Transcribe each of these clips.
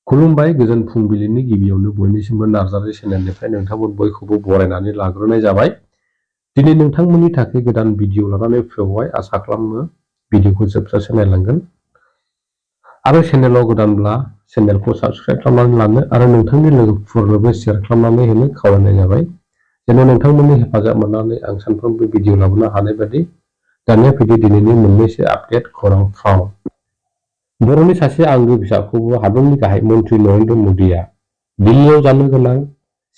खुलुमबाय गोजोन फुंबिलिनि गिबियावनो बयनिसिमबो नार्जारि चेनेलनिफ्राय नोंथांमोन बयखौबो बरायनानै लाग्रोनाय जाबाय। दिनै नोंथांमोननि थाखाय गोदान भिडिअ लानानै फैबाय। आसा खालामो भिडिअखौ जोबजासे नायलांगोन आरो चेनेलाव गोदानब्ला चेनेलखौ साबस्क्राइब खालामनानै लानो आरो नोंथांनि लोगोफोरनोबो शेयार खालामनानै होनो खावलायनाय जाबाय। जेन' नोंथांमोननि हेफाजाब मोननानै आं सानफ्रोमबो भिडिअ लाबोनो हानाय बायदि दानिया फैदो दिनैनि मोननैसो आपडेट खौरांफ्राव। बर'नि सासे आंगो बिजाबखौबो हादरनि गाहाय मन्त्रि नरेन्द्र मदिया दिल्लीयाव जानो गोनां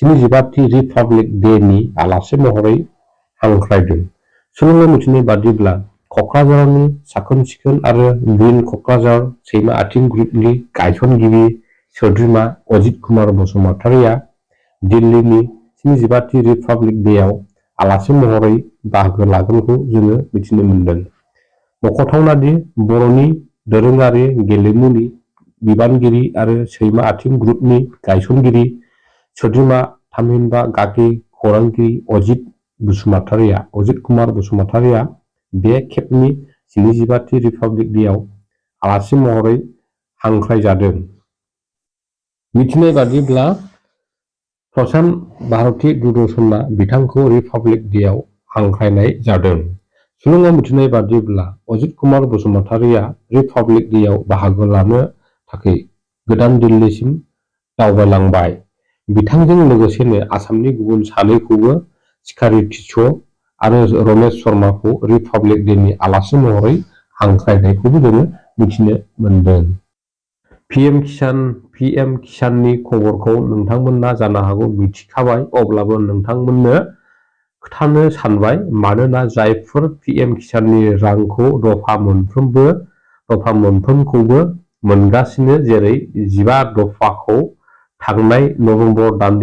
75थि रिपाब्लिक डेनि आलासि महरै हांख्रायदों। सुलुङाव मिथिनाय बादिब्ला क'क्राझारनि साखोन सिखोन आरो ग्रिन क'क्राझार सैमा आथिं ग्रुपनि गायसनगिरि सोद्रोमा अजित कुमार बसुमतारीया दिल्लीनि 75थि रिपाब्लिक डेआव आलासि महरै बाहागो लागोनखौ जोङो मिथिनो मोन्दों। मख'थावना दि बर'नि दोरोङारि गेलेमुनि बिबानगिरि आरो सैमा आथिं ग्रुपनि गायसनगिरि सोद्रोमा थामहिनबा गागि खौरांगिरि अजित कुमार बसुमतारीया बे खेबनि 75थि रिपाब्लिक डेआव आलासि महरै हांख्रायजादों। मिथिनाय बादिब्ला प्रसार भारती दूरदर्शनआ बिथांखौ रिपाब्लिक डेआव हांख्रायनाय जादों। सुलुङाव मिथिनाय बादिब्ला अजित कुमार बसुमतारीया रिपाब्लिक डेआव बाहागो लानो थाखाय गोदान दिल्लीसिम दावबायलांबाय। बिथांजों लोगोसेनो आसामनि गुबुन सानैखौबो सिकारि टिस्स' आरो रमेश शर्माखौ रिपाब्लिक डेनि आलासि महरै हांख्रायनायखौबो जोङो मिथिनो मोन्दों। पिएम किसाननि खबरखौ नोंथांमोना जानो हागौ मिथिखाबाय, अब्लाबो नोंथांमोननो खोन्थानो सानबाय। मानोना जायफोर पिएम किसाननि रांखौ दफा मोनफ्रोमखौबो मोनगासिनो, जेरै 15 दफाखौ थांनाय नभेम्बर दान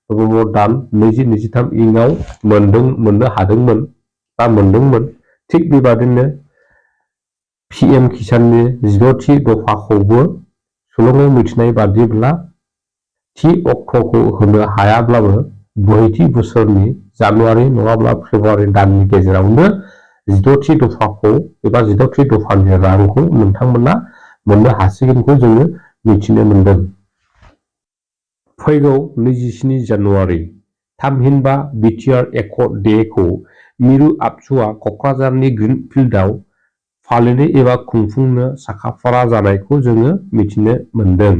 2023 इंआव मोनदोंमोन, थिग बेबादिनो पिएम किसाननि 16थि दफाखौबो सुलुङाव मिथिनाय बादिब्ला थि अक्ट'खौ होनो हायाब्लाबो बोहैथि बोसोरनि जानुवारि नङाब्ला फेब्रुवारि दाननि गेजेरावनो 16थि दफाखौ एबा 16थि दफानि रांखौ नोंथांमोना मोननो हासिगोनखौ जोङो मिथिनो मोन्दों। फैगौ 27 जानुवारि थामहिनबा बिटिआर एकर्ड डेखौ मिरु आबसुआ क'क्राझारनि ग्रिनफिल्डआव फालिनो एबा खुंफुंनो साखाफारा जानायखौ जोङो मिथिनो मोन्दों।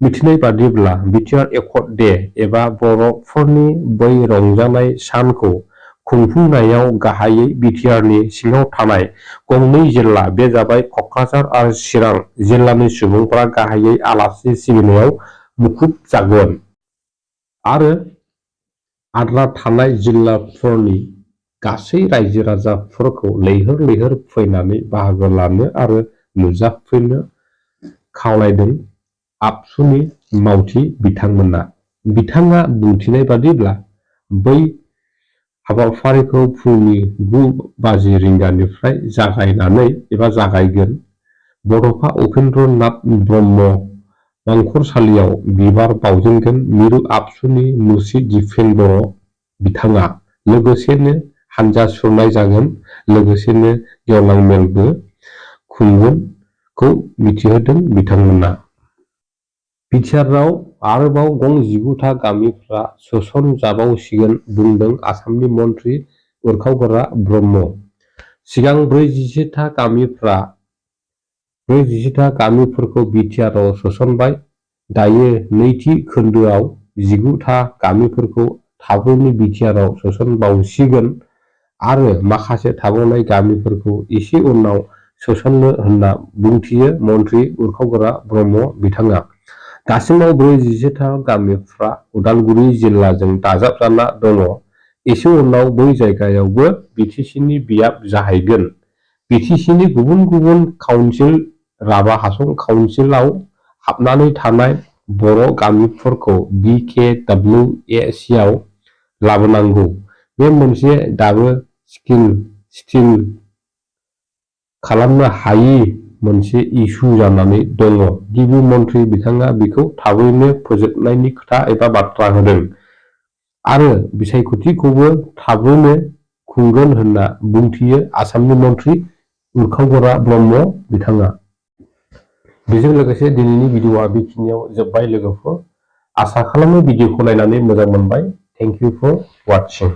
मिथिनाय बादिब्ला बिटिआर एकर्ड डे एबा बर'फोरनि बै रंजानाय सानखौ खुंफुंनायाव गाहायै बिटिआरनि सिङाव थानाय गंनै जिल्ला, बे जाबाय क'क्राझार आरो चिरां जिल्लानि सुबुंफोरा गाहायै आलासि सिबिनायाव मुखुब जागोन आरो आद्रा थानाय जिल्लाफोरनि गासै रायजो राजाफोरखौ लैहोर लैहोर फैनानै बाहागो लानो आरो नुजाफैनो खावलायदों आबसुनि मावथि बिथांमोना। बिथाङा बुंथिनाय बादिब्ला बै हाबाफारिखौ फुंनि 9 रिंगानिफ्राय जागायगोन। बड'फा उपेन्द्र नाथ ब्रह्म मांखरसालियाव बिबार बावजेनगोन मिरु आबसुनि मुसि दिपेन बर' बिथाङा लोगोसेनो हानजा सुरनाय जागोन, लोगोसेनो गेवलां मेलबो खुंगोनखौ मिथिहोदों बिथांमोना। बिटिआरआव आरोबाव गं 19था गामिफ्रा सोसन जाबावसिगोन बुंदों आसामनि मन्त्रि उरखावगोरा ब्रह्म। सिगां 41था गामिफोरखौ बिटिआरआव सोसनबाय। दायो नैथि खोन्दोआव 19था गामिफोरखौ थाबैनो बिटिआरआव सोसनबावसिगोन आरो माखासे थाबावनाय गामिफोरखौ एसे उनाव सोसननो होनना बुंथियो मन्त्रि उरखावगोरा ब्रह्म बिथाङा। दासिमाव 41था गामिफ्रा उदालगुरि जिल्लाजों दाजाबजाना दङ। एसे उनाव बै जायगायावबो बिटिसिनि बियाब जाहैगोन। बिटिसिनि गुबुन गुबुन काउन्सिल राभा हासं काउन्सिलआव हाबनानै थानाय बर' गामिफोरखौ BKWACआव लाबोनांगौ, बे मोनसे दाबो स्टिल खालामनो हायि मोनसे इस्यु जानानै दङ। गिबि मन्त्रि बिथाङा बेखौ थाबैनो फोजोबनायनि खोथा एबा बाथ्रा होदों आरो बिसायख'थिखौबो थाबैनो खुंगोन होनना बुंथियो आसामनि मन्त्रि उरखावगोरा ब्रह्म बिथाङा। बेजों लोगोसे दिनैनि भिडिअआ बेखिनियाव जोब्बाय लोगोफोर। आसा खालामो भिडिअखौ नायनानै मोजां मोनबाय। Thank you for वाचिं।